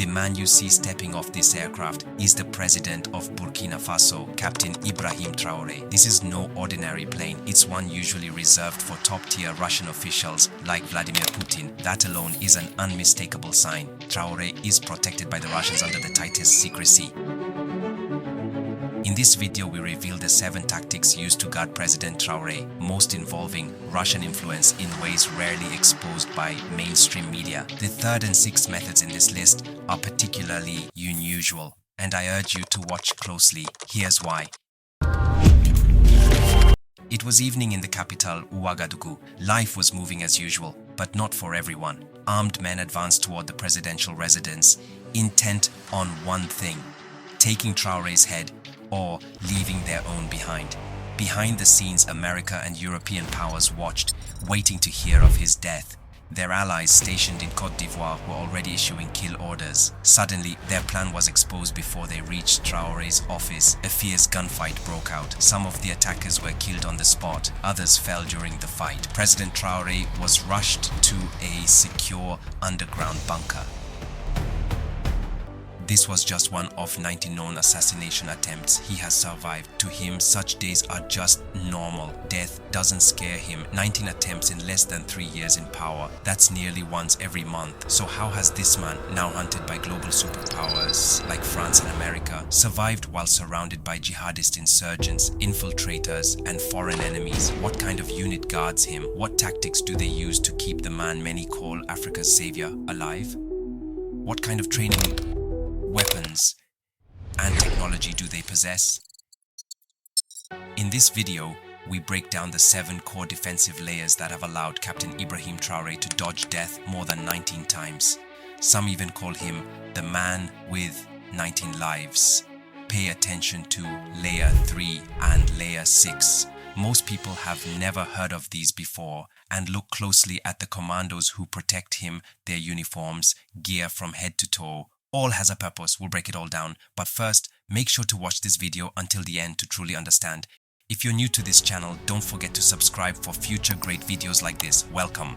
The man you see stepping off this aircraft is the President of Burkina Faso, Captain Ibrahim Traoré. This is no ordinary plane. It's one usually reserved for top-tier Russian officials like Vladimir Putin. That alone is an unmistakable sign. Traoré is protected by the Russians under the tightest secrecy. In this video, we reveal the 7 tactics used to guard President Traoré, most involving Russian influence in ways rarely exposed by mainstream media. The 3rd and 6th methods in this list are particularly unusual, and I urge you to watch closely. Here's why. It was evening in the capital, Ouagadougou. Life was moving as usual, but not for everyone. Armed men advanced toward the presidential residence, intent on one thing: taking Traoré's head or leaving their own behind. Behind the scenes, America and European powers watched, waiting to hear of his death. Their allies stationed in Côte d'Ivoire were already issuing kill orders. Suddenly, their plan was exposed before they reached Traoré's office. A fierce gunfight broke out. Some of the attackers were killed on the spot. Others fell during the fight. President Traoré was rushed to a secure underground bunker. This was just one of 90 known assassination attempts. He has survived. To him, such days are just normal. Death doesn't scare him. 19 attempts in less than 3 years in power. That's nearly once every month. So how has this man, now hunted by global superpowers like France and America, survived while surrounded by jihadist insurgents, infiltrators, and foreign enemies? What kind of unit guards him? What tactics do they use to keep the man many call Africa's savior alive? What kind of training, weapons, and technology do they possess? In this video, we break down the 7 core defensive layers that have allowed Captain Ibrahim Traoré to dodge death more than 19 times. Some even call him the man with 19 lives. Pay attention to Layer 3 and Layer 6. Most people have never heard of these before, and look closely at the commandos who protect him, their uniforms, gear from head to toe. All has a purpose. We'll break it all down. But first, make sure to watch this video until the end to truly understand. If you're new to this channel, don't forget to subscribe for future great videos like this. Welcome.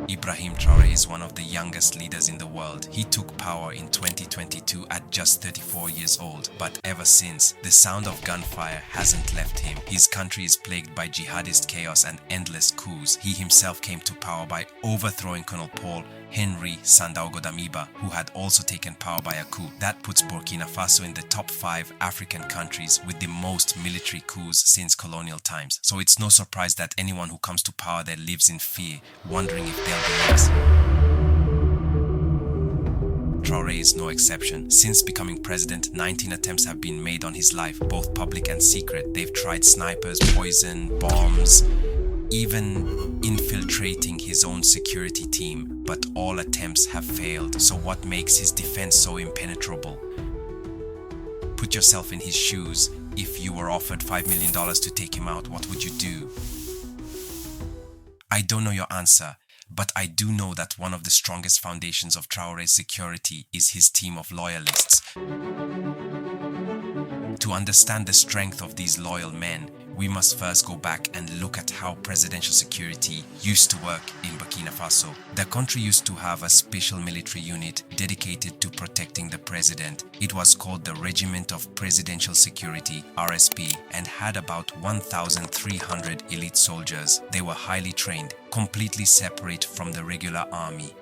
Ibrahim Traoré is one of the youngest leaders in the world. He took power in 2022 at just 34 years old, but ever since, the sound of gunfire hasn't left him. His country is plagued by jihadist chaos and endless coups. He himself came to power by overthrowing Colonel Paul Henry Sandaogo Damiba, who had also taken power by a coup. That puts Burkina Faso in the top 5 African countries with the most military coups since colonial times. So it's no surprise that anyone who comes to power there lives in fear, wondering if they'll be next. Traoré is no exception. Since becoming president, 19 attempts have been made on his life, both public and secret. They've tried snipers, poison, bombs, even infiltrating his own security team, but all attempts have failed. So what makes his defense so impenetrable? Put yourself in his shoes. If you were offered $5 million to take him out, what would you do? I don't know your answer, but I do know that one of the strongest foundations of Traoré's security is his team of loyalists. To understand the strength of these loyal men, we must first go back and look at how presidential security used to work in Burkina Faso. The country used to have a special military unit dedicated to protecting the president. It was called the Regiment of Presidential Security, RSP, and had about 1,300 elite soldiers. They were highly trained, completely separate from the regular army.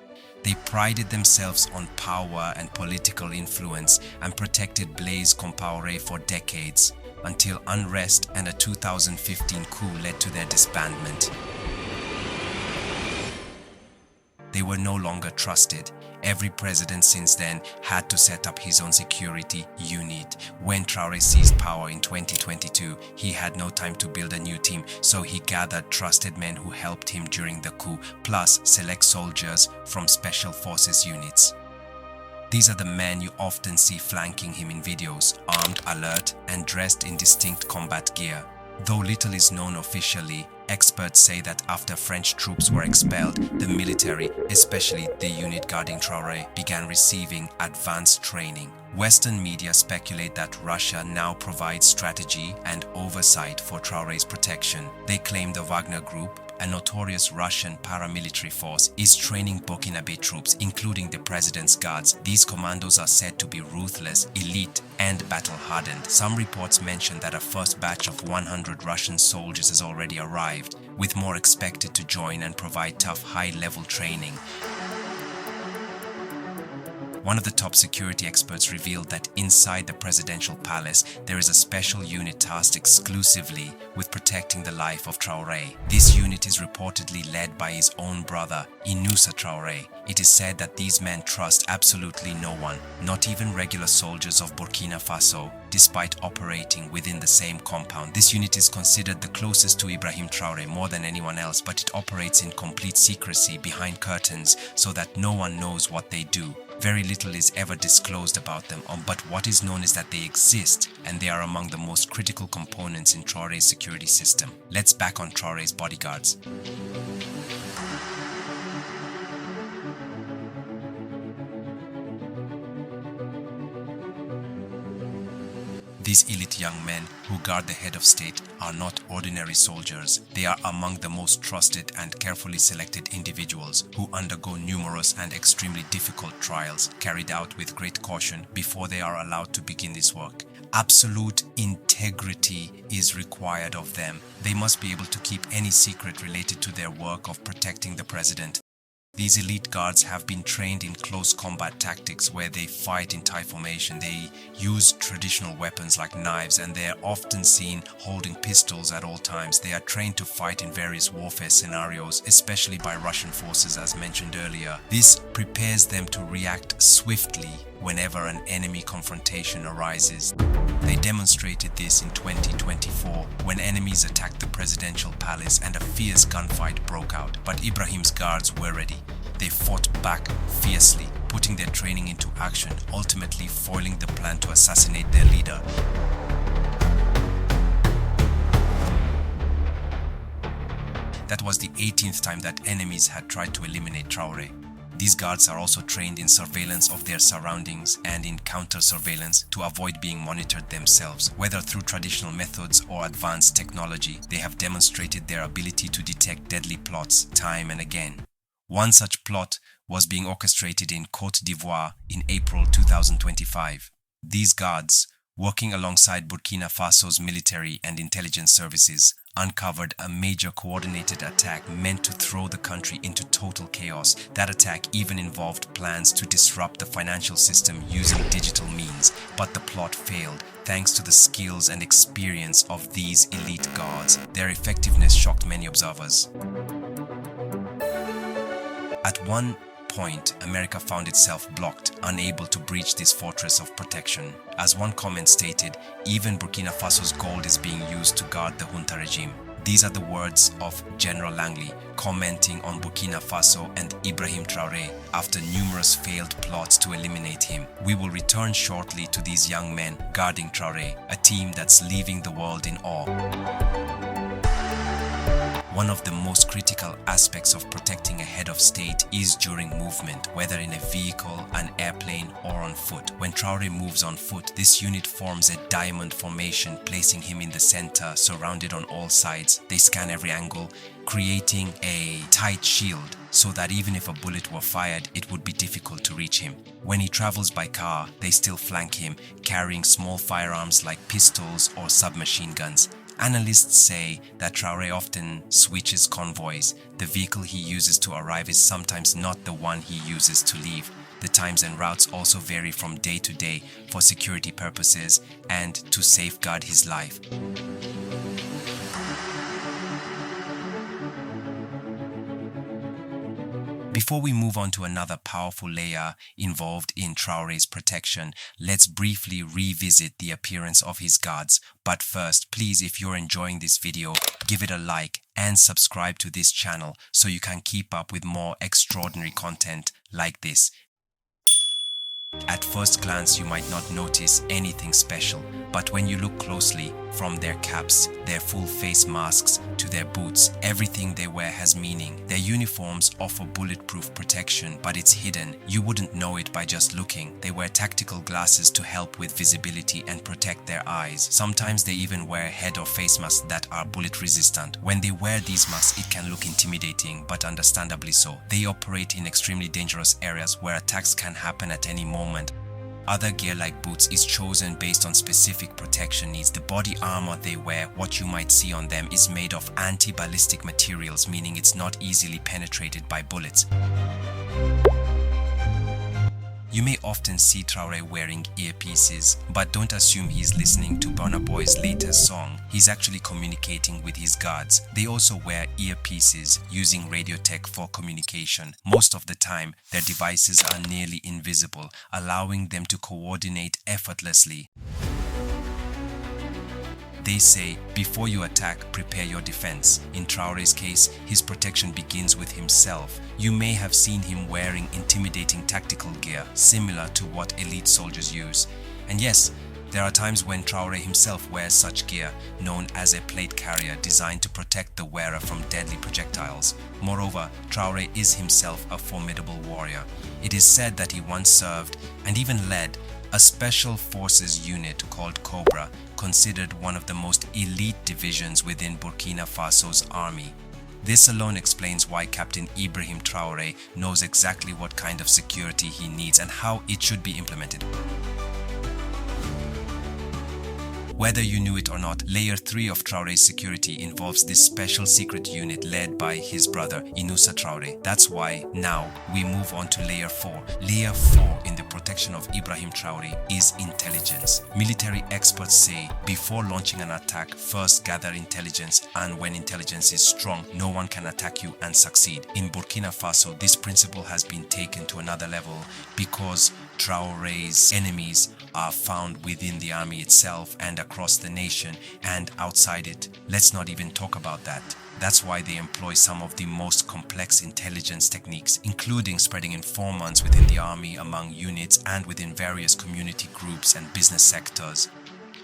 They prided themselves on power and political influence and protected Blaise Compaoré for decades, until unrest and a 2015 coup led to their disbandment. They were no longer trusted. Every president since then had to set up his own security unit. When Traoré seized power in 2022, he had no time to build a new team, so he gathered trusted men who helped him during the coup, plus select soldiers from special forces units. These are the men you often see flanking him in videos, armed, alert, and dressed in distinct combat gear. Though little is known officially, experts say that after French troops were expelled, the military, especially the unit guarding Traoré, began receiving advanced training. Western media speculate that Russia now provides strategy and oversight for Traoré's protection. They claim the Wagner Group, a notorious Russian paramilitary force, is training Burkinabé troops, including the president's guards. These commandos are said to be ruthless, elite, and battle-hardened. Some reports mention that a first batch of 100 Russian soldiers has already arrived, with more expected to join and provide tough, high-level training. One of the top security experts revealed that inside the presidential palace, there is a special unit tasked exclusively with protecting the life of Traore. This unit is reportedly led by his own brother, Traore. It is said that these men trust absolutely no one, not even regular soldiers of Burkina Faso, despite operating within the same compound. This unit is considered the closest to Ibrahim Traoré more than anyone else, but it operates in complete secrecy behind curtains so that no one knows what they do. Very little is ever disclosed about them, but what is known is that they exist and they are among the most critical components in Traoré's security system. Let's back on Traoré's bodyguards. These elite young men who guard the head of state are not ordinary soldiers. They are among the most trusted and carefully selected individuals who undergo numerous and extremely difficult trials carried out with great caution before they are allowed to begin this work. Absolute integrity is required of them. They must be able to keep any secret related to their work of protecting the president. These elite guards have been trained in close combat tactics where they fight in tie formation. They use traditional weapons like knives and they are often seen holding pistols at all times. They are trained to fight in various warfare scenarios, especially by Russian forces as mentioned earlier. This prepares them to react swiftly whenever an enemy confrontation arises. They demonstrated this in 2024 when enemies attacked the presidential palace and a fierce gunfight broke out. But Ibrahim's guards were ready. They fought back fiercely, putting their training into action, ultimately foiling the plan to assassinate their leader. That was the 18th time that enemies had tried to eliminate Traoré. These guards are also trained in surveillance of their surroundings and in counter-surveillance to avoid being monitored themselves. Whether through traditional methods or advanced technology, they have demonstrated their ability to detect deadly plots time and again. One such plot was being orchestrated in Côte d'Ivoire in April 2025. These guards, working alongside Burkina Faso's military and intelligence services, uncovered a major coordinated attack meant to throw the country into total chaos. That attack even involved plans to disrupt the financial system using digital means, but the plot failed thanks to the skills and experience of these elite guards. Their effectiveness shocked many observers. At one point, America found itself blocked, unable to breach this fortress of protection. As one comment stated, even Burkina Faso's gold is being used to guard the junta regime. These are the words of General Langley commenting on Burkina Faso and Ibrahim Traoré after numerous failed plots to eliminate him. We will return shortly to these young men guarding Traoré, a team that's leaving the world in awe. One of the most critical aspects of protecting a head of state is during movement, whether in a vehicle, an airplane, or on foot. When Traoré moves on foot, this unit forms a diamond formation, placing him in the center, surrounded on all sides. They scan every angle, creating a tight shield so that even if a bullet were fired, it would be difficult to reach him. When he travels by car, they still flank him, carrying small firearms like pistols or submachine guns. Analysts say that Traoré often switches convoys. The vehicle he uses to arrive is sometimes not the one he uses to leave. The times and routes also vary from day to day for security purposes and to safeguard his life. Before we move on to another powerful layer involved in Traoré's protection, let's briefly revisit the appearance of his guards. But first, please, if you're enjoying this video, give it a like and subscribe to this channel so you can keep up with more extraordinary content like this. At first glance, you might not notice anything special, but when you look closely, from their caps, their full face masks, to their boots, everything they wear has meaning. Their uniforms offer bulletproof protection, but it's hidden. You wouldn't know it by just looking. They wear tactical glasses to help with visibility and protect their eyes. Sometimes they even wear head or face masks that are bullet resistant. When they wear these masks, it can look intimidating, but understandably so. They operate in extremely dangerous areas where attacks can happen at any moment. Other gear like boots is chosen based on specific protection needs. The body armor they wear, what you might see on them, is made of anti-ballistic materials, meaning it's not easily penetrated by bullets. You may often see Traore wearing earpieces, but don't assume he's listening to Burna Boy's latest song. He's actually communicating with his guards. They also wear earpieces using radio tech for communication. Most of the time, their devices are nearly invisible, allowing them to coordinate effortlessly. They say, before you attack, prepare your defense. In Traore's case, his protection begins with himself. You may have seen him wearing intimidating tactical gear, similar to what elite soldiers use. And yes, there are times when Traore himself wears such gear, known as a plate carrier, designed to protect the wearer from deadly projectiles. Moreover, Traore is himself a formidable warrior. It is said that he once served, and even led, a special forces unit called Cobra, considered one of the most elite divisions within Burkina Faso's army. This alone explains why Captain Ibrahim Traoré knows exactly what kind of security he needs and how it should be implemented. Whether you knew it or not, Layer 3 of Traore's security involves this special secret unit led by his brother Inusa Traoré. That's why now we move on to Layer 4. Layer 4 in the protection of Ibrahim Traoré is intelligence. Military experts say before launching an attack, first gather intelligence, and when intelligence is strong, no one can attack you and succeed. In Burkina Faso, this principle has been taken to another level because Traoré's enemies are found within the army itself and across the nation and outside it. Let's not even talk about that. That's why they employ some of the most complex intelligence techniques, including spreading informants within the army, among units, and within various community groups and business sectors.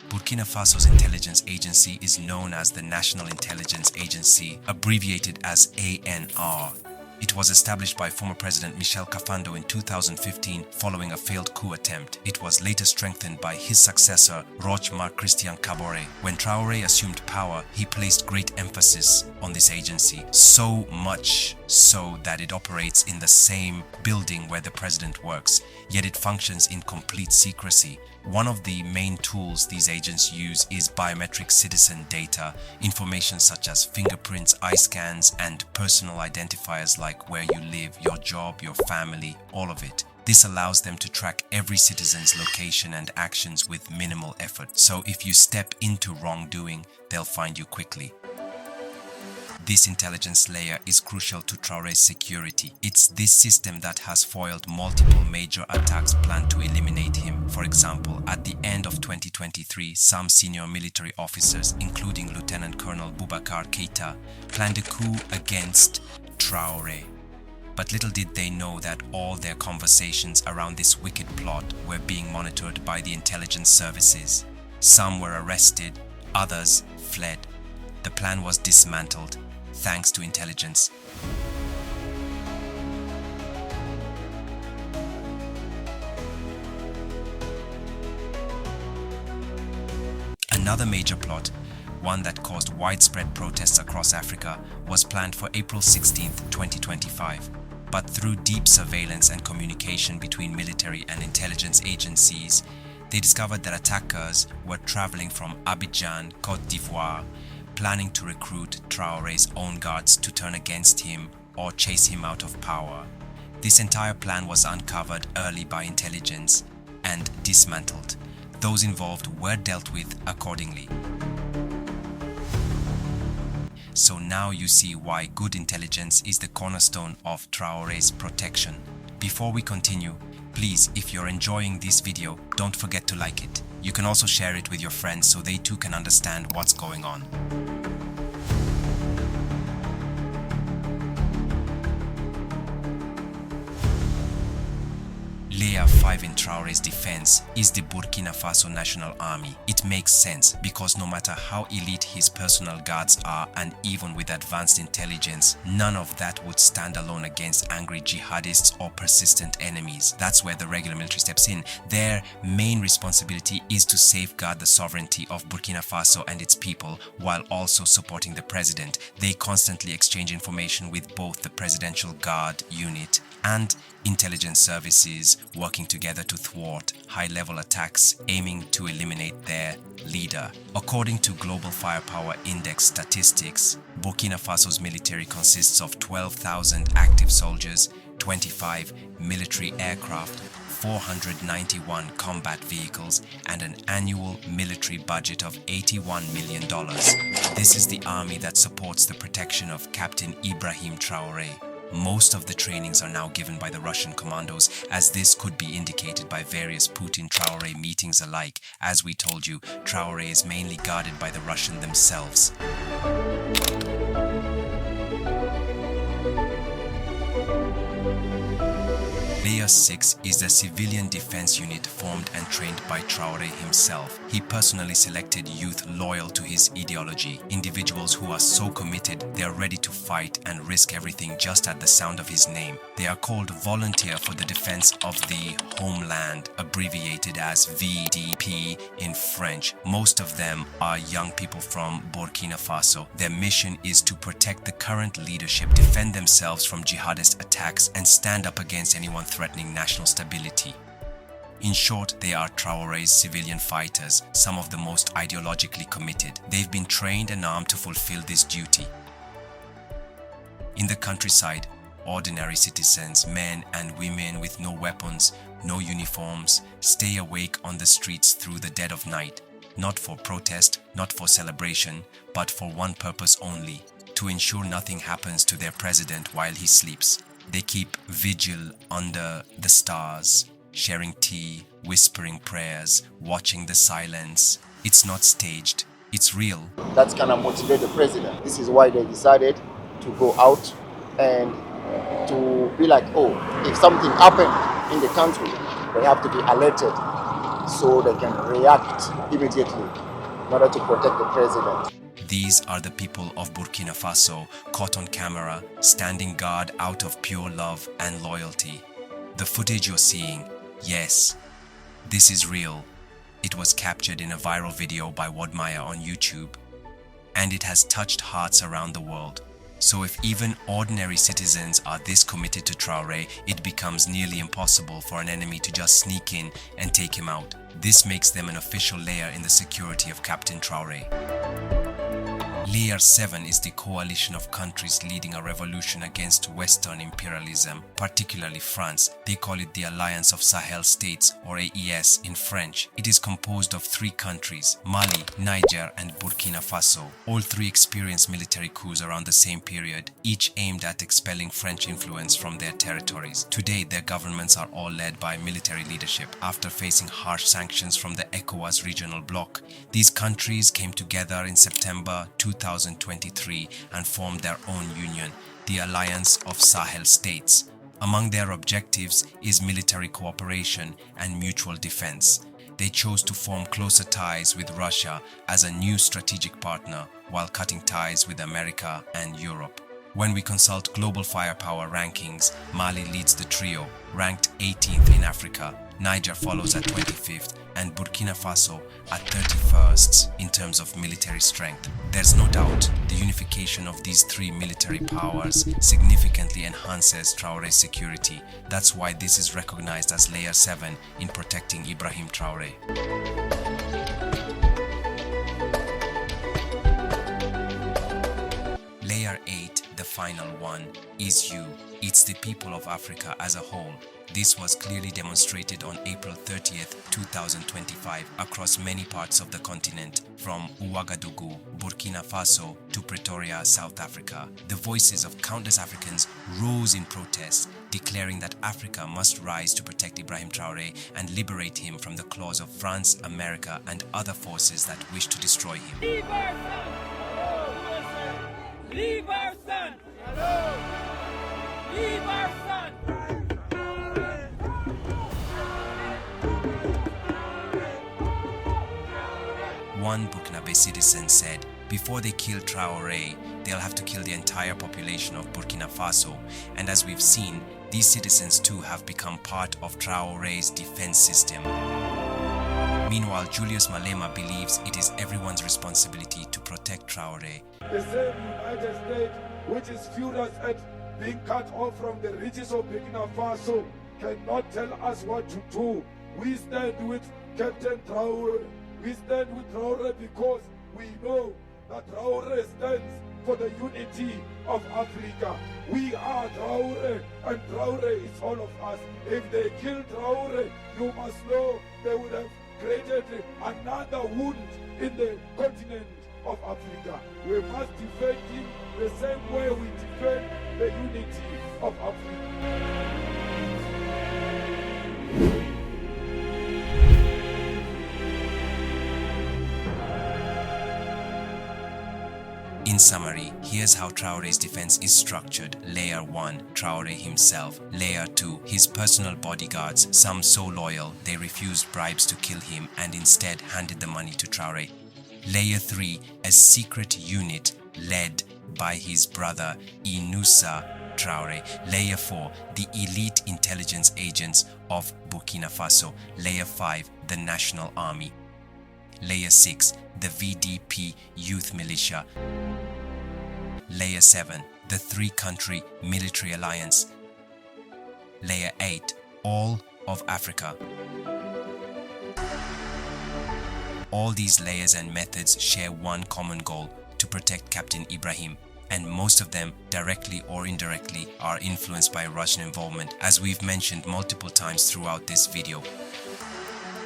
Burkina Faso's intelligence agency is known as the National Intelligence Agency, abbreviated as ANR. It was established by former President Michel Kafando in 2015 following a failed coup attempt. It was later strengthened by his successor, Roch Marc Christian Kabore. When Traoré assumed power, he placed great emphasis on this agency, so much so that it operates in the same building where the president works, yet it functions in complete secrecy. One of the main tools these agents use is biometric citizen data, information such as fingerprints, eye scans, and personal identifiers like where you live, your job, your family, all of it. This allows them to track every citizen's location and actions with minimal effort. So if you step into wrongdoing, they'll find you quickly. This intelligence layer is crucial to Traoré's security. It's this system that has foiled multiple major attacks planned to eliminate him. For example, at the end of 2023, some senior military officers, including Lieutenant Colonel Boubacar Keita, planned a coup against Traoré. But little did they know that all their conversations around this wicked plot were being monitored by the intelligence services. Some were arrested, others fled. The plan was dismantled, thanks to intelligence. Another major plot, one that caused widespread protests across Africa, was planned for April 16, 2025. But through deep surveillance and communication between military and intelligence agencies, they discovered that attackers were traveling from Abidjan, Côte d'Ivoire, planning to recruit Traoré's own guards to turn against him or chase him out of power. This entire plan was uncovered early by intelligence and dismantled. Those involved were dealt with accordingly. So now you see why good intelligence is the cornerstone of Traoré's protection. Before we continue, please, if you're enjoying this video, don't forget to like it. You can also share it with your friends so they too can understand what's going on. Layer 5 in Traore's defense is the Burkina Faso National Army. It makes sense because no matter how elite his personal guards are, and even with advanced intelligence, none of that would stand alone against angry jihadists or persistent enemies. That's where the regular military steps in. Their main responsibility is to safeguard the sovereignty of Burkina Faso and its people while also supporting the president. They constantly exchange information with both the Presidential Guard unit and intelligence services, working together to thwart high-level attacks aiming to eliminate their leader. According to Global Firepower Index statistics, Burkina Faso's military consists of 12,000 active soldiers, 25 military aircraft, 491 combat vehicles, and an annual military budget of $81 million. This is the army that supports the protection of Captain Ibrahim Traoré. Most of the trainings are now given by the Russian commandos, as this could be indicated by various Putin-Traoré meetings alike. As we told you, Traoré is mainly guarded by the Russians themselves. Layer 6 is the civilian defense unit formed and trained by Traoré himself. He personally selected youth loyal to his ideology, individuals who are so committed they are ready to fight and risk everything just at the sound of his name. They are called Volunteer for the Defense of the Homeland, abbreviated as VDP in French. Most of them are young people from Burkina Faso. Their mission is to protect the current leadership, defend themselves from jihadist attacks, and stand up against anyone threatening national stability. In short, they are Traoré's civilian fighters, some of the most ideologically committed. They've been trained and armed to fulfill this duty. In the countryside, ordinary citizens, men and women with no weapons, no uniforms, stay awake on the streets through the dead of night, not for protest, not for celebration, but for one purpose only: to ensure nothing happens to their president while he sleeps. They keep vigil under the stars, sharing tea, whispering prayers, watching the silence. It's not staged, it's real. That's gonna motivate the president. This is why they decided to go out and to be like, oh, if something happened in the country, they have to be alerted so they can react immediately in order to protect the president. These are the people of Burkina Faso, caught on camera, standing guard out of pure love and loyalty. The footage you're seeing, yes, this is real. It was captured in a viral video by Wadmaya on YouTube, and it has touched hearts around the world. So if even ordinary citizens are this committed to Traoré, it becomes nearly impossible for an enemy to just sneak in and take him out. This makes them an official layer in the security of Captain Traoré. Layer 7 is the coalition of countries leading a revolution against Western imperialism, particularly France. They call it the Alliance of Sahel States, or AES in French. It is composed of 3 countries, Mali, Niger, and Burkina Faso. All 3 experienced military coups around the same period, each aimed at expelling French influence from their territories. Today, their governments are all led by military leadership. After facing harsh sanctions from the ECOWAS regional bloc, these countries came together in September 2023 and formed their own union, the Alliance of Sahel States. Among their objectives is military cooperation and mutual defense. They chose to form closer ties with Russia as a new strategic partner while cutting ties with America and Europe. When we consult global firepower rankings, Mali leads the trio, ranked 18th in Africa. Niger follows at 25th, and Burkina Faso at 31st in terms of military strength. There's no doubt the unification of these 3 military powers significantly enhances Traoré's security. That's why this is recognized as Layer 7 in protecting Ibrahim Traoré. Layer 8, the final one, is you. It's the people of Africa as a whole. This was clearly demonstrated on April 30th, 2025 across many parts of the continent, from Ouagadougou, Burkina Faso to Pretoria, South Africa. The voices of countless Africans rose in protest, declaring that Africa must rise to protect Ibrahim Traoré and liberate him from the claws of France, America, and other forces that wish to destroy him. Leave our son! Leave our son! Leave our son! one Burkinabé citizen said, before they kill Traore, they'll have to kill the entire population of Burkina Faso. And as we've seen, these citizens too have become part of Traore's defense system. Meanwhile, Julius Malema believes it is everyone's responsibility to protect Traore. The same United States, which is furious at being cut off from the riches of Burkina Faso, cannot tell us what to do. We stand with Captain Traore. We stand with Traore because we know that Traore stands for the unity of Africa. We are Traore, and Traore is all of us. If they kill Traore, you must know they would have created another wound in the continent of Africa. We must defend him the same way we defend the unity of Africa. In summary, here's how Traore's defense is structured. Layer 1, Traore himself. Layer 2, his personal bodyguards, some so loyal they refused bribes to kill him and instead handed the money to Traore. Layer 3, a secret unit led by his brother Inusa Traore. Layer 4, the elite intelligence agents of Burkina Faso. Layer 5, the National Army. Layer 6, the VDP youth militia. Layer 7, the three-country military alliance. Layer 8, all of Africa. All these layers and methods share one common goal: to protect Captain Ibrahim, and most of them, directly or indirectly, are influenced by Russian involvement, as we've mentioned multiple times throughout this video.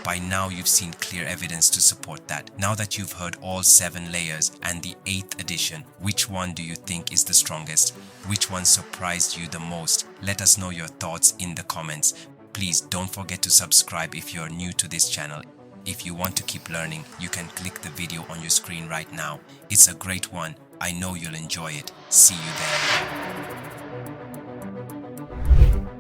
By now you've seen clear evidence to support that. Now that you've heard all 7 layers and the 8th edition, which one do you think is the strongest? Which one surprised you the most? Let us know your thoughts in the comments. Please don't forget to subscribe if you're new to this channel. If you want to keep learning, you can click the video on your screen right now. It's a great one. I know you'll enjoy it. See you there.